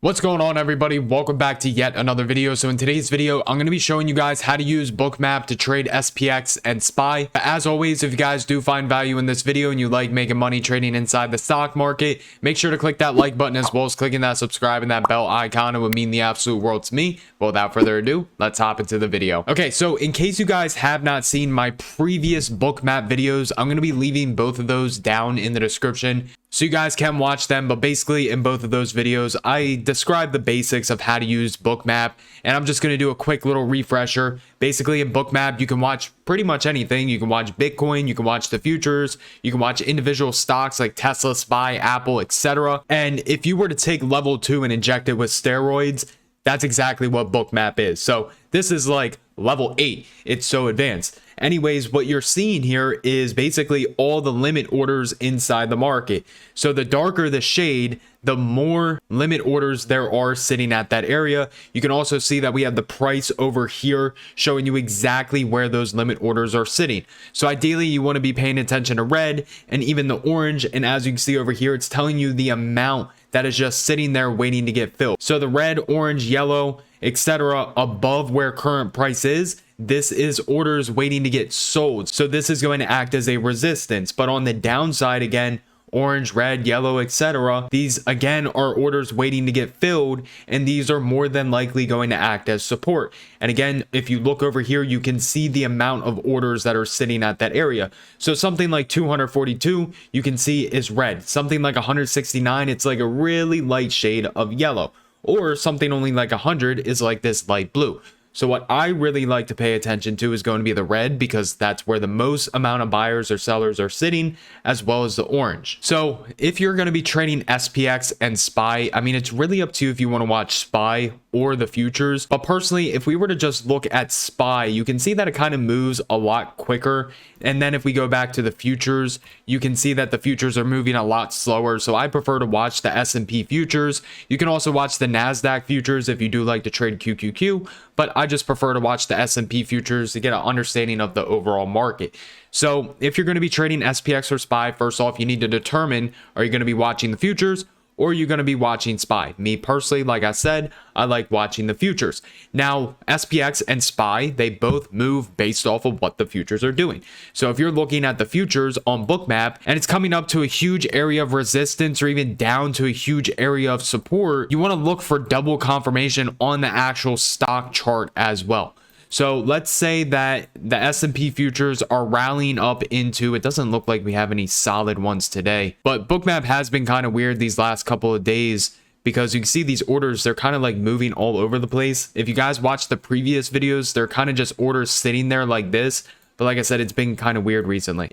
What's going on, everybody? Welcome back to yet another video. So in today's video, I'm going to be showing you guys how to use Bookmap to trade SPX and SPY. As always, if you guys do find value in this video and you like making money trading inside the stock market, make sure to click that like button as well as clicking that subscribe and that bell icon. It would mean the absolute world to me. But without further ado, let's hop into the video. Okay, so in case you guys have not seen my previous Bookmap videos, I'm going to be leaving both of those down in the description, so you guys can watch them. But basically in both of those videos, I describe the basics of how to use Bookmap, and I'm just going to do a quick little refresher. Basically in Bookmap, you can watch pretty much anything. You can watch Bitcoin, you can watch the futures, you can watch individual stocks like Tesla, SPY, Apple, etc. And if you were to take level 2 and inject it with steroids, that's exactly what Bookmap is. So this is like level 8. It's so advanced. Anyways, what you're seeing here is basically all the limit orders inside the market. So the darker the shade, the more limit orders there are sitting at that area. You can also see that we have the price over here showing you exactly where those limit orders are sitting. So ideally you want to be paying attention to red and even the orange. And as you can see over here, it's telling you the amount that is just sitting there waiting to get filled. So the red, orange, yellow, etc. above where current price is, this is orders waiting to get sold. So this is going to act as a resistance. But on the downside, again, orange, red, yellow, etc., these again are orders waiting to get filled, and these are more than likely going to act as support. And again, if you look over here, you can see the amount of orders that are sitting at that area. So something like 242 you can see is red. Something like 169, it's like a really light shade of yellow, or something only like 100 is like this light blue. So what I really like to pay attention to is going to be the red, because that's where the most amount of buyers or sellers are sitting, as well as the orange. So if you're going to be trading SPX and SPY, I mean, it's really up to you if you want to watch SPY or the futures. But personally, if we were to just look at SPY, you can see that it kind of moves a lot quicker. And then if we go back to the futures, you can see that the futures are moving a lot slower. So I prefer to watch the S&P futures. You can also watch the NASDAQ futures if you do like to trade QQQ, but I just prefer to watch the S&P futures to get an understanding of the overall market. So if you're going to be trading SPX or SPY, first off, you need to determine, are you going to be watching the futures or are you going to be watching SPY? Me personally, like I said, I like watching the futures. Now, SPX and SPY, they both move based off of what the futures are doing. So if you're looking at the futures on Bookmap and it's coming up to a huge area of resistance or even down to a huge area of support, you want to look for double confirmation on the actual stock chart as well. So let's say that the S&P futures are rallying up into, it doesn't look like we have any solid ones today, but Bookmap has been kind of weird these last couple of days, because you can see these orders, they're kind of like moving all over the place. If you guys watch the previous videos, they're kind of just orders sitting there like this. But like I said, it's been kind of weird recently.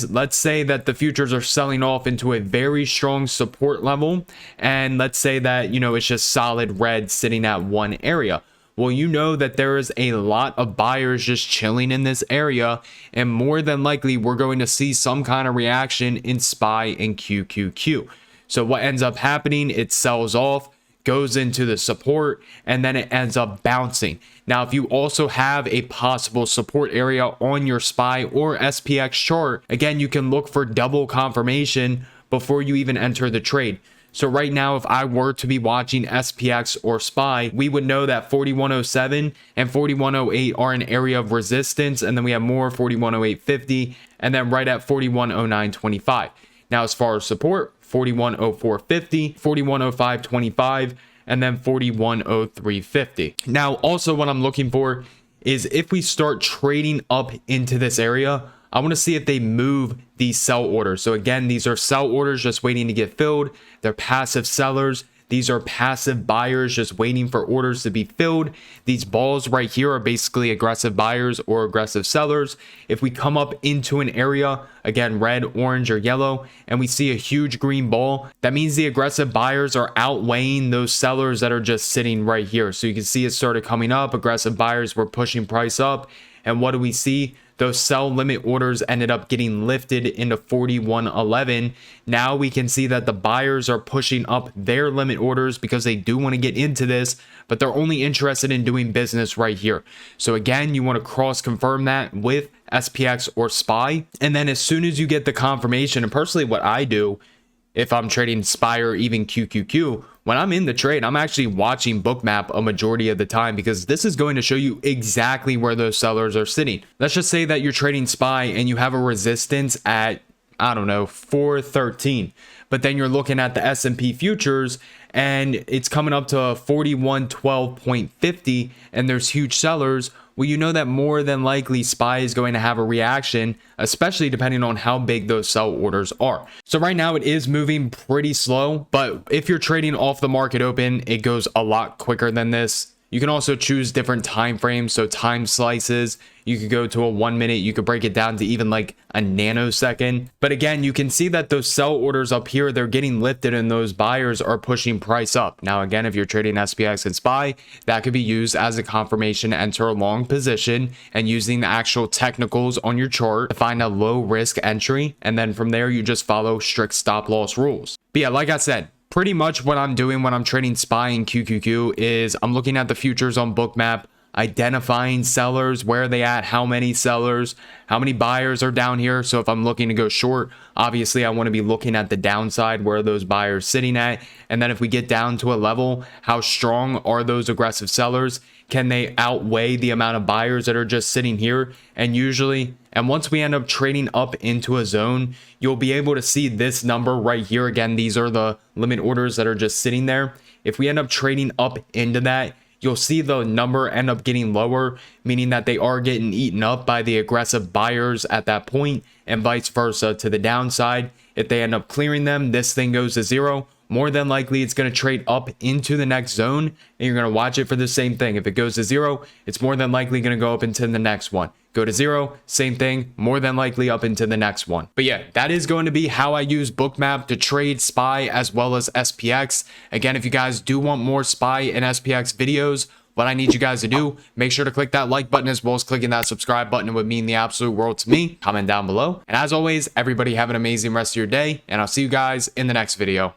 Let's say that the futures are selling off into a very strong support level. And let's say that, it's just solid red sitting at one area. Well, you know that there is a lot of buyers just chilling in this area, and more than likely we're going to see some kind of reaction in SPY and QQQ. So what ends up happening, it sells off, goes into the support, and then it ends up bouncing. Now, if you also have a possible support area on your SPY or SPX chart, again, you can look for double confirmation before you even enter the trade. So right now, if I were to be watching SPX or SPY, we would know that 4107 and 4108 are an area of resistance. And then we have more 4108.50 and then right at 4109.25. Now, as far as support, 4104.50, 4105.25, and then 4103.50. Now, also what I'm looking for is if we start trading up into this area, I want to see if they move these sell orders. So again, these are sell orders just waiting to get filled. They're passive sellers. These are passive buyers just waiting for orders to be filled. These balls right here are basically aggressive buyers or aggressive sellers. If we come up into an area, again, red, orange, or yellow, and we see a huge green ball, that means the aggressive buyers are outweighing those sellers that are just sitting right here. So you can see it started coming up. Aggressive buyers were pushing price up. And what do we see? Those sell limit orders ended up getting lifted into 4111. Now we can see that the buyers are pushing up their limit orders because they do want to get into this, but they're only interested in doing business right here. So again, you want to cross confirm that with SPX or SPY. And then as soon as you get the confirmation, and personally what I do if I'm trading SPY or even QQQ, when I'm in the trade, I'm actually watching Bookmap a majority of the time because this is going to show you exactly where those sellers are sitting. Let's just say that you're trading SPY and you have a resistance at, I don't know, 413, but then you're looking at the S&P futures and it's coming up to 4112.50 and there's huge sellers. Well, you know that more than likely SPY is going to have a reaction, especially depending on how big those sell orders are. So right now it is moving pretty slow, but if you're trading off the market open, it goes a lot quicker than this. You can also choose different time frames, so time slices. You could go to a 1 minute, you could break it down to even like a nanosecond. But again, you can see that those sell orders up here, they're getting lifted and those buyers are pushing price up. Now, again, if you're trading SPX and SPY, that could be used as a confirmation to enter a long position and using the actual technicals on your chart to find a low risk entry. And then from there, you just follow strict stop loss rules. But yeah, like I said, pretty much what I'm doing when I'm trading SPY and QQQ is I'm looking at the futures on Bookmap, identifying sellers, where are they at, how many sellers, how many buyers are down here. So if I'm looking to go short, obviously I want to be looking at the downside, where are those buyers sitting at. And then if we get down to a level, how strong are those aggressive sellers? Can they outweigh the amount of buyers that are just sitting here? And usually, and once we end up trading up into a zone, you'll be able to see this number right here. Again, these are the limit orders that are just sitting there. If we end up trading up into that, you'll see the number end up getting lower, meaning that they are getting eaten up by the aggressive buyers at that point, and vice versa to the downside. If they end up clearing them, this thing goes to zero. More than likely, it's going to trade up into the next zone, and you're going to watch it for the same thing. If it goes to zero, it's more than likely going to go up into the next one. Go to zero, same thing, more than likely up into the next one. But yeah, that is going to be how I use Bookmap to trade SPY as well as SPX. Again, if you guys do want more SPY and SPX videos, what I need you guys to do, make sure to click that like button as well as clicking that subscribe button. It would mean the absolute world to me. Comment down below. And as always, everybody have an amazing rest of your day, and I'll see you guys in the next video.